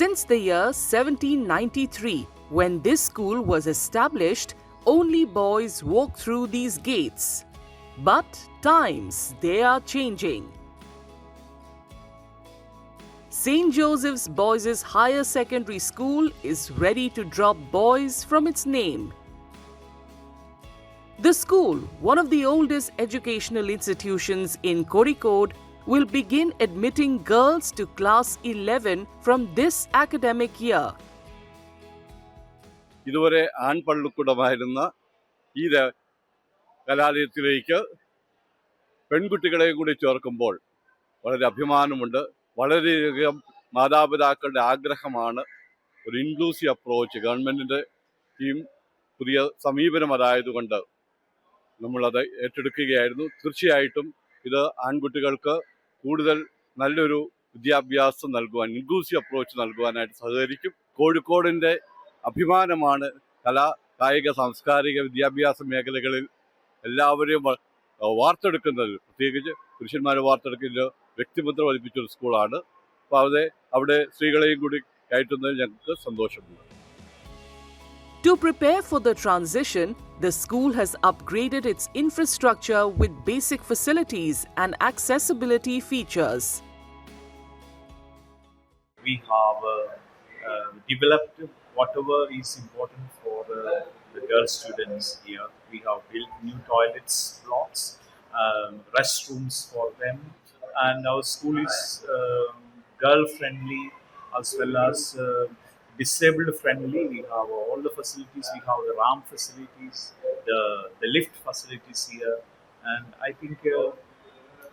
Since the year 1793, when this school was established, only boys walk through these gates. But times, they are changing. St. Joseph's Boys' Higher Secondary School is ready to drop boys from its name. The school, one of the oldest educational institutions in Kozhikode, will begin admitting girls to class 11 from this academic year. ഇതുവരെ ആൺപള്ളിക്കൂടമായിരുന്ന ഈ കലാലയത്തിലേക്ക് പെൺകുട്ടികളെ കൂടി ചേർക്കുമ്പോൾ വളരെ അഭിമാനമുണ്ട്. വളരെയധികം മാതാപിതാക്കളുടെ ആഗ്രഹമാണ് ഒരു ഇൻക്ലൂസീവ് അപ്രോച്ച്. ഗവൺമെൻറ്റിൻ്റെ ടീം പുതിയ സമീപനം അതായതുകൊണ്ട് നമ്മളത് ഏറ്റെടുക്കുകയായിരുന്നു. തീർച്ചയായിട്ടും ഇത് ആൺകുട്ടികൾക്ക് കൂടുതൽ നല്ലൊരു വിദ്യാഭ്യാസം നൽകുവാൻ, ഇൻക്ലൂസീവ് അപ്രോച്ച് നൽകുവാനായിട്ട് സഹകരിക്കും. കോഴിക്കോടിൻ്റെ അഭിമാനമാണ് കലാ, കായിക, സാംസ്കാരിക, വിദ്യാഭ്യാസ മേഖലകളിൽ എല്ലാവരെയും വാർത്തെടുക്കുന്നത്. പ്രത്യേകിച്ച് പുരുഷന്മാരെ വാർത്തെടുക്കുന്ന വ്യക്തിമുദ്ര പതിപ്പിച്ചൊരു സ്കൂളാണ്. അപ്പോൾ അവിടെ സ്ത്രീകളെയും കൂടി കയറ്റുന്നതിൽ ഞങ്ങൾക്ക് സന്തോഷമുണ്ട്. To prepare for the transition, the school has upgraded its infrastructure with basic facilities and accessibility features. We have developed whatever is important for the girl students here. We have built new toilets blocks, restrooms for them, and our school is girl friendly as well as disabled friendly. We have all the facilities. We have the ramp facilities, the lift facilities here, and I think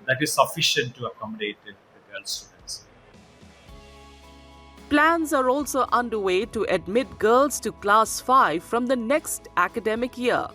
that is sufficient to accommodate the girl students. Plans are also underway to admit girls to class 5 from the next academic year.